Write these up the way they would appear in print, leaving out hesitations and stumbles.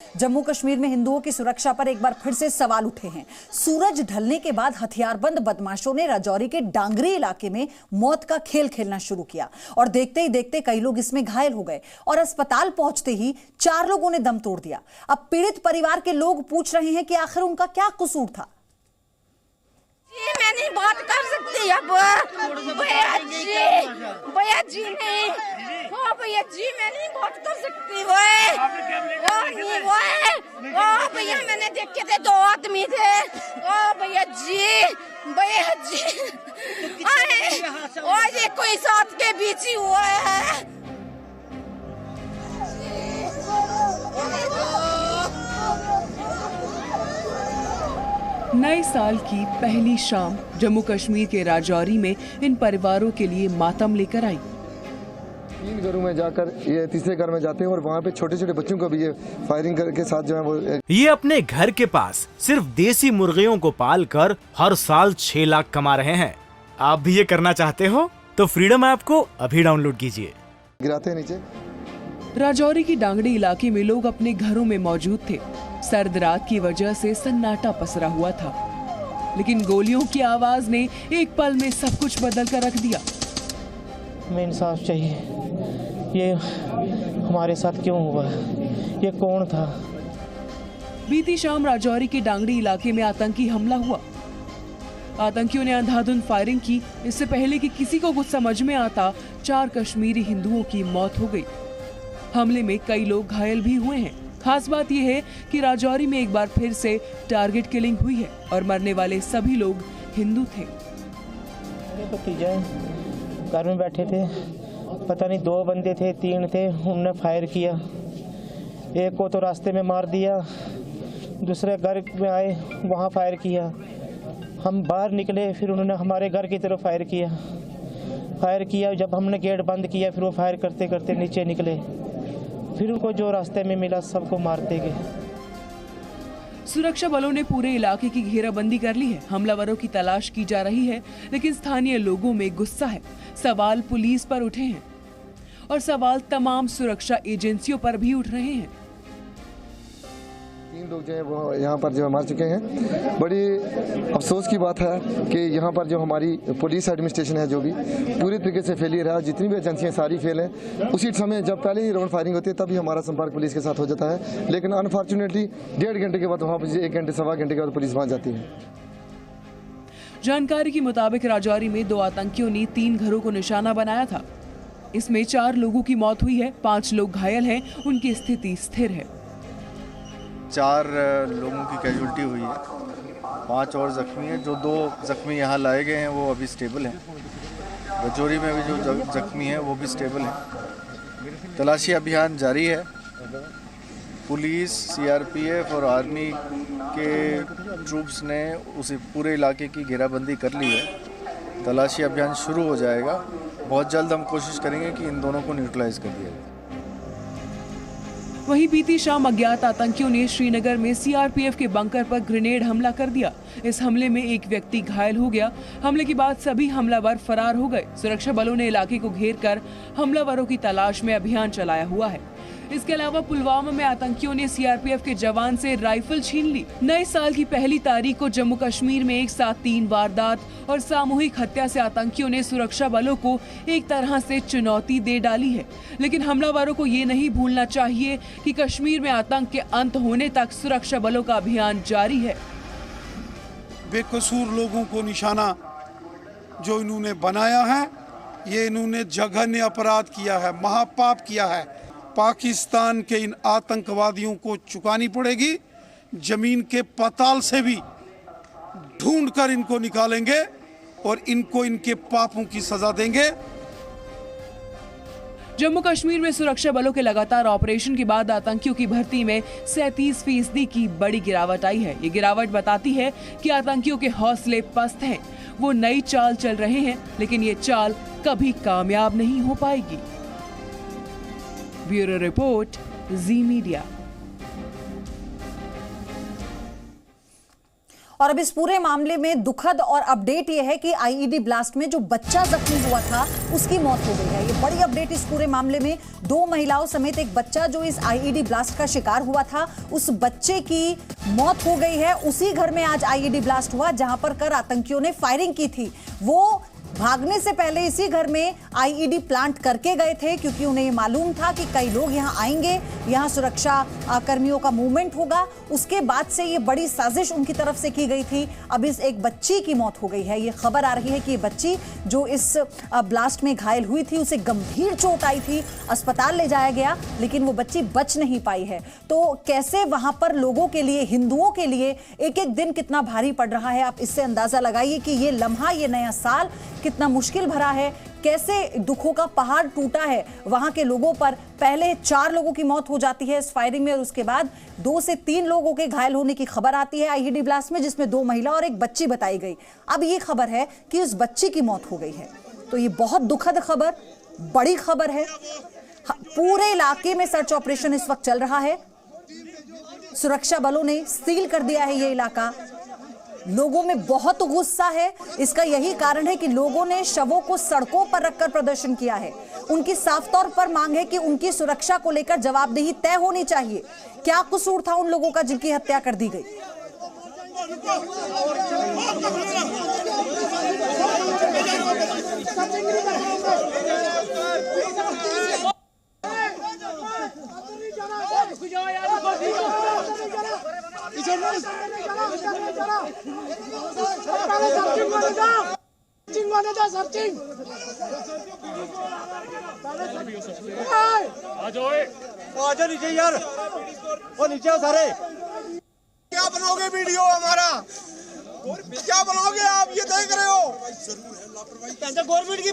जम्मू कश्मीर में हिंदुओं की सुरक्षा पर एक बार फिर से सवाल उठे हैं। सूरज ढलने के बाद हथियारबंद बदमाशों ने राजौरी के डांगरी इलाके में मौत का खेल खेलना शुरू किया और देखते ही देखते कई लोग इसमें घायल हो गए और अस्पताल पहुंचते ही 4 लोगों ने दम तोड़ दिया। अब पीड़ित परिवार के लोग पूछ रहे हैं कि आखिर उनका क्या कसूर था। मैं नहीं बात कर सकती अब भैया जी नहीं, हाँ भैया जी मैं नहीं बात कर सकती वो भैया मैंने देखे थे 2 आदमी थे। भैया जी और ये कोई साथ के बीच ही हुआ है। नए साल की पहली शाम जम्मू कश्मीर के राजौरी में इन परिवारों के लिए मातम लेकर आई। 3 घरों में जाकर ये तीसरे घर में जाते हैं और वहाँ पे छोटे छोटे बच्चों को भी ये फायरिंग के साथ जो है वो ये अपने घर के पास सिर्फ देसी मुर्गियों को पाल कर हर साल 6 लाख कमा रहे हैं। आप भी ये करना चाहते हो तो फ्रीडम ऐप को अभी डाउनलोड कीजिए। गिराते हैं नीचे। राजौरी की डांगड़ी इलाके में लोग अपने घरों में मौजूद थे। सर्द रात की वजह से सन्नाटा पसरा हुआ था, लेकिन गोलियों की आवाज ने एक पल में सब कुछ बदल कर रख दिया। हमें इंसाफ चाहिए, ये हमारे साथ क्यों हुआ, ये कौन था। बीती शाम राजौरी के डांगड़ी इलाके में आतंकी हमला हुआ। आतंकियों ने अंधाधुंध फायरिंग की। इससे पहले कि किसी को कुछ समझ में आता, 4 कश्मीरी हिंदुओं की मौत हो गई। हमले में कई लोग घायल भी हुए हैं। खास बात यह है कि राजौरी में एक बार फिर से टारगेट किलिंग हुई है और मरने वाले सभी लोग हिंदू थे। मेरे भतीजा घर में बैठे थे, पता नहीं 2 बंदे थे 3 थे, उन्होंने फायर किया। एक को तो रास्ते में मार दिया, दूसरे घर में आए वहाँ फायर किया। हम बाहर निकले, फिर उन्होंने हमारे घर की तरफ फायर किया। जब हमने गेट बंद किया फिर वो फायर करते करते नीचे निकले, फिर उनको जो रास्ते में मिला सबको मारते गए। सुरक्षा बलों ने पूरे इलाके की घेराबंदी कर ली है। हमलावरों की तलाश की जा रही है, लेकिन स्थानीय लोगों में गुस्सा है। सवाल पुलिस पर उठे हैं और सवाल तमाम सुरक्षा एजेंसियों पर भी उठ रहे हैं। 3 लोग जो है वो यहाँ पर जो मार चुके हैं। बड़ी अफसोस की बात है कि यहाँ पर जो हमारी पुलिस एडमिनिस्ट्रेशन है जो भी पूरी तरीके से फेलियर है। जितनी भी एजेंसियाँ सारी फेल हैं। उसी समय जब पहले ही राउंड फायरिंग होती है तभी हमारा संपर्क पुलिस के साथ हो जाता है, लेकिन अनफॉर्चुनेटली 1.5 घंटे के बाद वहाँ पर 1 घंटे 1.25 घंटे के बाद पुलिस पहुँच जाती है। जानकारी के मुताबिक राजौरी में 2 आतंकियों ने 3 घरों को निशाना बनाया था। इसमें 4 लोगों की मौत हुई है, 5 लोग घायल हैं, उनकी स्थिति स्थिर है। 4 लोगों की कैजुअल्टी हुई है, 5 और जख्मी हैं। जो 2 जख्मी यहाँ लाए गए हैं वो अभी स्टेबल हैं। राजौरी में भी जो जख्मी हैं वो भी स्टेबल हैं। तलाशी अभियान जारी है। पुलिस, सीआरपीएफ और आर्मी के ट्रूप्स ने उस पूरे इलाके की घेराबंदी कर ली है। तलाशी अभियान शुरू हो जाएगा। बहुत जल्द हम कोशिश करेंगे कि इन दोनों को न्यूट्रलाइज कर दिया जाए। वहीं बीती शाम अज्ञात आतंकियों ने श्रीनगर में सीआरपीएफ के बंकर पर ग्रेनेड हमला कर दिया। इस हमले में एक व्यक्ति घायल हो गया। हमले के बाद सभी हमलावर फरार हो गए। सुरक्षा बलों ने इलाके को घेर कर हमलावरों की तलाश में अभियान चलाया हुआ है। इसके अलावा पुलवामा में आतंकियों ने सीआरपीएफ के जवान से राइफल छीन ली। नए साल की पहली तारीख को जम्मू कश्मीर में एक साथ 3 वारदात और सामूहिक हत्या से आतंकियों ने सुरक्षा बलों को एक तरह से चुनौती दे डाली है। लेकिन हमलावरों को ये नहीं भूलना चाहिए कि कश्मीर में आतंक के अंत होने तक सुरक्षा बलों का अभियान जारी है। बेकसूर लोगों को निशाना जो इन्होंने बनाया है, ये इन्होंने जघन्य अपराध किया है, महापाप किया है। पाकिस्तान के इन आतंकवादियों को चुकानी पड़ेगी। जमीन के पाताल से भी ढूंढकर इनको निकालेंगे और इनको इनके पापों की सजा देंगे। जम्मू कश्मीर में सुरक्षा बलों के लगातार ऑपरेशन के बाद आतंकियों की भर्ती में 37% की बड़ी गिरावट आई है। ये गिरावट बताती है कि आतंकियों के हौसले पस्त हैं। वो नई चाल चल रहे हैं, लेकिन ये चाल कभी कामयाब नहीं हो पाएगी। ब्यूरो रिपोर्ट, जी मीडिया। और अब इस पूरे मामले में दुखद और अपडेट यह है कि आईईडी ब्लास्ट में जो बच्चा जख्मी हुआ था उसकी मौत हो गई है। ये बड़ी अपडेट इस पूरे मामले में, 2 महिलाओं समेत एक बच्चा जो इस आईईडी ब्लास्ट का शिकार हुआ था, उस बच्चे की मौत हो गई है। उसी घर में आज आईईडी ब्लास्ट हुआ जहां पर कर आतंकियों ने फायरिंग की थी। वो भागने से पहले इसी घर में आईईडी प्लांट करके गए थे क्योंकि उन्हें ये मालूम था कि कई लोग यहां आएंगे, यहां सुरक्षा कर्मियों का मूवमेंट होगा। उसके बाद से ये बड़ी साजिश उनकी तरफ से की गई थी। अब इस एक बच्ची की मौत हो गई है। ये खबर आ रही है कि ये बच्ची जो इस ब्लास्ट में घायल हुई थी, उसे गंभीर चोट आई थी, अस्पताल ले जाया गया, लेकिन वो बच्ची बच नहीं पाई है। तो कैसे वहां पर लोगों के लिए, हिंदुओं के लिए एक एक दिन कितना भारी पड़ रहा है, आप इससे अंदाजा लगाइए कि ये लम्हा, ये नया साल कितना मुश्किल भरा है, कैसे दुखों का पहाड़ टूटा है वहां के लोगों पर। पहले 4 लोगों की मौत हो जाती है इस फायरिंग में और उसके बाद 2 से 3 लोगों के घायल होने की खबर आती है आईईडी ब्लास्ट में, जिसमें 2 महिला और एक बच्ची बताई गई। अब ये खबर है कि उस बच्ची की मौत हो गई है। तो ये बहुत दुखद खबर, बड़ी खबर है। पूरे इलाके में सर्च ऑपरेशन इस वक्त चल रहा है। सुरक्षा बलों ने सील कर दिया है ये इलाका। लोगों में बहुत गुस्सा है। इसका यही कारण है कि लोगों ने शवों को सड़कों पर रखकर प्रदर्शन किया है। उनकी साफ तौर पर मांग है कि उनकी सुरक्षा को लेकर जवाबदेही तय होनी चाहिए। क्या कसूर था उन लोगों का जिनकी हत्या कर दी गई? नीचे यार, वो नीचे हो सारे। क्या बनाओगे वीडियो हमारा? क्या बनाओगे आप? ये देख रहे हो गवर्नमेंट की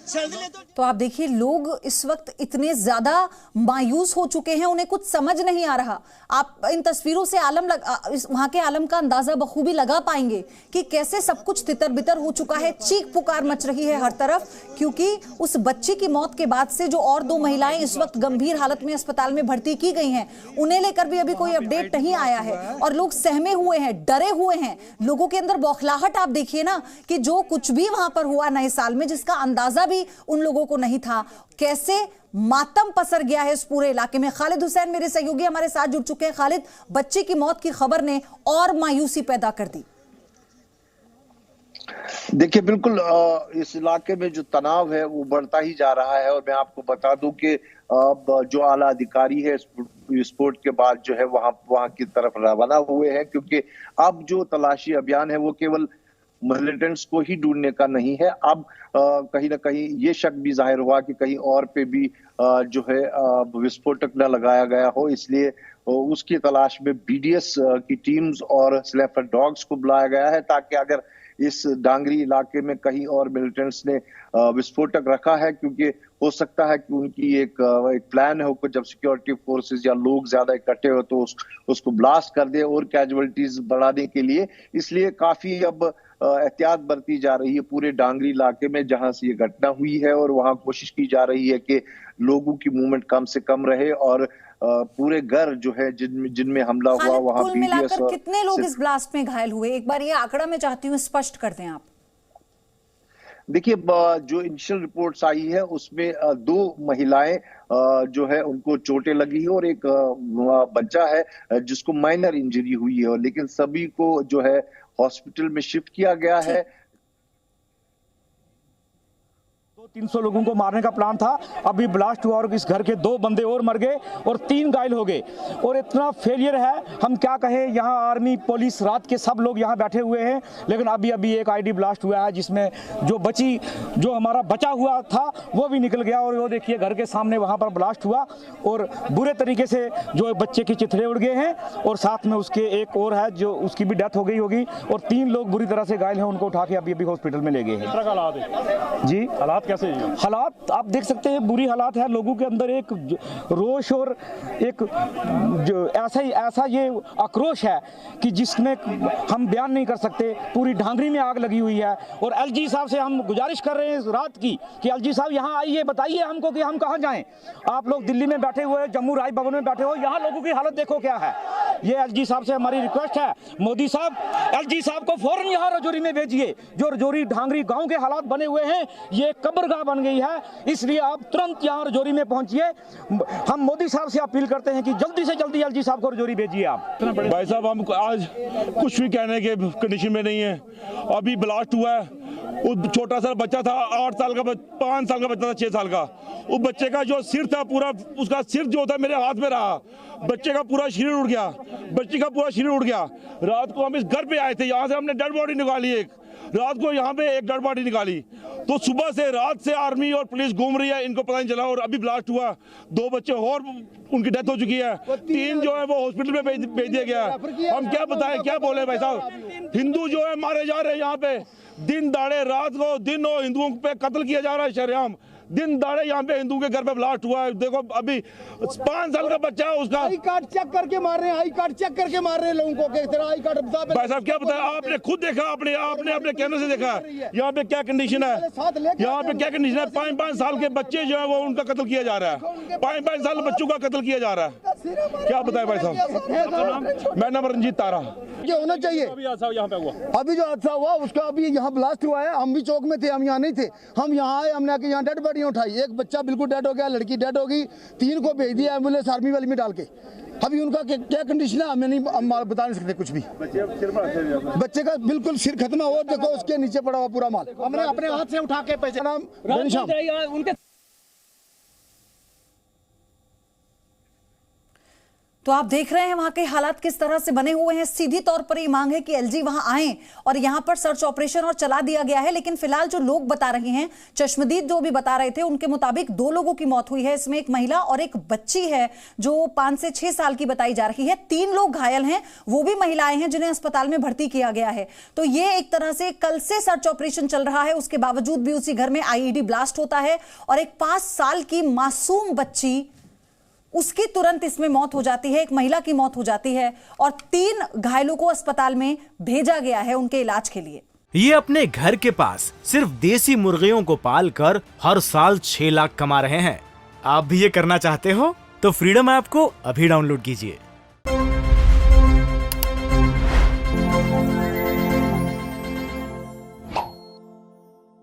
सैलरी। तो आप देखिए, लोग इस वक्त इतने ज्यादा मायूस हो चुके हैं, उन्हें कुछ समझ नहीं आ रहा। आप इन तस्वीरों से वहां के आलम का अंदाजा बखूबी लगा पाएंगे कि कैसे सब कुछ तितर बितर हो चुका है। चीख पुकार मच रही है हर तरफ, क्योंकि उस बच्ची की मौत के बाद से जो और 2 महिलाएं इस वक्त गंभीर हालत में अस्पताल में भर्ती की गई हैं, उन्हें लेकर भी अभी कोई अपडेट नहीं आया है और लोग सहमे हुए हैं, डरे हुए हैं। लोगों के अंदर बौखलाहट आप देखिए ना, कि जो कुछ भी वहां पर हुआ नए साल में, जिसका अंदाजा भी उन लोगों को नहीं था, कैसे मातम पसर गया है इस पूरे इलाके में। खालिद हुसैन मेरे सहयोगी हमारे साथ जुड़ चुके हैं। खालिद, बच्चे की मौत की खबर ने और मायूसी पैदा कर दी। देखिए, बिल्कुल इस इलाके में जो तनाव है वो बढ़ता ही जा रहा है। और मैं आपको बता दूं कि अब जो आला अधिकारी है विस्फोट के बाद जो है वहां की तरफ रवाना हुए हैं, क्योंकि अब जो तलाशी अभियान है वो केवल मिलिटेंट्स को ही ढूंढने का नहीं है। अब कहीं ना कहीं ये शक भी जाहिर हुआ कि कहीं और पे भी जो है विस्फोटक न लगाया गया हो, इसलिए उसकी तलाश में बीडीएस की टीम्स और स्नैपर डॉग्स को बुलाया गया है, ताकि अगर इस डांगरी इलाके में कहीं और मिलिटेंट्स ने विस्फोटक रखा है, क्योंकि हो सकता है कि उनकी एक प्लान है, जब सिक्योरिटी फोर्सेस या लोग ज्यादा इकट्ठे हो तो उसको ब्लास्ट कर दे और कैजुअलिटीज बढ़ाने के लिए। इसलिए काफी अब एहतियात बरती जा रही है पूरे डांगरी इलाके में जहां से ये घटना हुई है, और वहां कोशिश की जा रही है कि लोगों की मूवमेंट कम से कम रहे और पूरे घर जो है जिनमें हमला हुआ वहां कुल मिलाकर कितने लोग इस ब्लास्ट में घायल हुए, एक बार ये आंकड़ा मैं चाहती हूँ स्पष्ट कर दें आप। देखिए, जो इनिशियल रिपोर्ट्स आई है उसमें 2 महिलाएं जो है उनको चोटें लगी है और एक बच्चा है जिसको माइनर इंजरी हुई है, लेकिन सभी को जो है हॉस्पिटल में शिफ्ट किया गया है। 300 लोगों को मारने का प्लान था। अभी ब्लास्ट हुआ और इस घर के 2 बंदे और मर गए और 3 घायल हो गए। और इतना फेलियर है, हम क्या कहें। यहाँ आर्मी, पुलिस, रात के सब लोग यहाँ बैठे हुए हैं, लेकिन अभी एक आईडी ब्लास्ट हुआ है जिसमें जो हमारा बचा हुआ था वो भी निकल गया। और वो देखिए घर के सामने वहाँ पर ब्लास्ट हुआ और बुरे तरीके से जो बच्चे की चिथड़े उड़ गए हैं, और साथ में उसके एक और है जो उसकी भी डेथ हो गई होगी, और 3 लोग बुरी तरह से घायल हैं, उनको उठा के अभी हॉस्पिटल में ले गए हैं। जी, हालात आप देख सकते हैं, बुरी हालात है। लोगों के अंदर एक रोष और एक ऐसा ये आक्रोश है कि जिसमें हम बयान नहीं कर सकते। पूरी डांगरी में आग लगी हुई है और एलजी साहब से हम गुजारिश कर रहे हैं रात की कि एलजी साहब यहाँ आइए, बताइए हमको कि हम कहाँ जाएं। आप लोग दिल्ली में बैठे हुए, जम्मू राज भवन में बैठे हो, यहाँ लोगों की हालत देखो क्या है। ये एलजी साहब से हमारी रिक्वेस्ट है, मोदी साहब एलजी साहब को फौरन यहाँ रजौरी में भेजिए। जो रजौरी ढांगरी गांव के हालात बने हुए हैं, ये कब्रगाह बन गई है, इसलिए आप तुरंत यहाँ रजौरी में पहुंचिए। हम मोदी साहब से अपील करते हैं कि जल्दी से जल्दी एलजी साहब को रजौरी भेजिए आप। भाई साहब हम आज कुछ भी कहने के कंडीशन में नहीं है। अभी ब्लास्ट हुआ है, वो छोटा सा बच्चा था, 8 साल का, 5 साल का बच्चा था, 6 साल का। उस बच्चे का जो सिर था पूरा, उसका सिर जो था मेरे हाथ में रहा, बच्चे का पूरा शरीर उड़ गया, बच्चे का पूरा शरीर उड़ गया। रात को हम इस घर पे आए थे, यहाँ से हमने डेड बॉडी निकाली एक, रात को यहाँ पे एक डेड बॉडी निकाली। तो सुबह से रात से आर्मी और पुलिस घूम रही है, इनको पता नहीं चला। और अभी ब्लास्ट हुआ, 2 बच्चे और उनकी डेथ हो चुकी है, 3 जो है वो हॉस्पिटल में भेज दिया गया है। हम क्या बताएं, क्या बोले भाई साहब। हिंदू जो है मारे जा रहे हैं यहाँ पे, दिन दाड़े, रात को दिन हो हिंदुओं पे कत्ल किया जा रहा है शरेआम। दिन दाड़े यहाँ पे हिंदू के घर पे ब्लास्ट हुआ है। देखो अभी 5 साल का बच्चा है, उसका आई कार्ड चेक करके मार रहे हैं, आई कार्ड चेक करके मार रहे हैं लोगों को। तेरा आई कार्ड भाई साहब क्या बताया, आपने खुद देखा, आपने अपने कैमरे से देखा यहाँ पे क्या कंडीशन है, यहाँ पे क्या कंडीशन है। 5-5 साल के बच्चे जो है वो उनका कत्ल किया जा रहा है, 5-5 साल बच्चों का कत्ल किया जा रहा है। क्या बताए भाई साहब। मेरा नाम रंजीत तारा। ये होना चाहिए। यहाँ पे हुआ, अभी जो हादसा हुआ उसका अभी यहाँ ब्लास्ट हुआ है, हम भी चौक में थे, हम यहाँ नहीं थे, हम यहाँ आए, हमने आके यहाँ डेड बॉडी उठाई। एक बच्चा बिल्कुल डेड हो गया, लड़की डेड हो गई, 3 को भेज दिया एम्बुलेंस आर्मी वाली में डाल के। अभी उनका क्या कंडीशन है हमें नहीं, बता नहीं सकते कुछ भी। बच्चे का बिल्कुल सिर खत्म हो, देखो उसके नीचे पड़ा हुआ पूरा माल, हमने अपने हाथ से उठा के पैसे। नाम उनके। तो आप देख रहे हैं वहां के हालात किस तरह से बने हुए हैं। सीधी तौर पर ये मांग है कि एलजी वहां आए और यहां पर सर्च ऑपरेशन और चला दिया गया है। लेकिन फिलहाल जो लोग बता रहे हैं, चश्मदीद जो भी बता रहे थे, उनके मुताबिक 2 लोगों की मौत हुई है। इसमें एक महिला और एक बच्ची है जो 5 से 6 साल की बताई जा रही है। 3 लोग घायल हैं, वो भी महिलाएं हैं जिन्हें अस्पताल में भर्ती किया गया है। तो ये एक तरह से कल से सर्च ऑपरेशन चल रहा है, उसके बावजूद भी उसी घर में आईईडी ब्लास्ट होता है और एक 5 साल की मासूम बच्ची, उसकी तुरंत इसमें मौत हो जाती है। एक महिला की मौत हो जाती है और 3 घायलों को अस्पताल में भेजा गया है उनके इलाज के लिए। ये अपने घर के पास सिर्फ देसी मुर्गियों को पालकर हर साल 6 लाख कमा रहे हैं। आप भी ये करना चाहते हो तो फ्रीडम ऐप को अभी डाउनलोड कीजिए।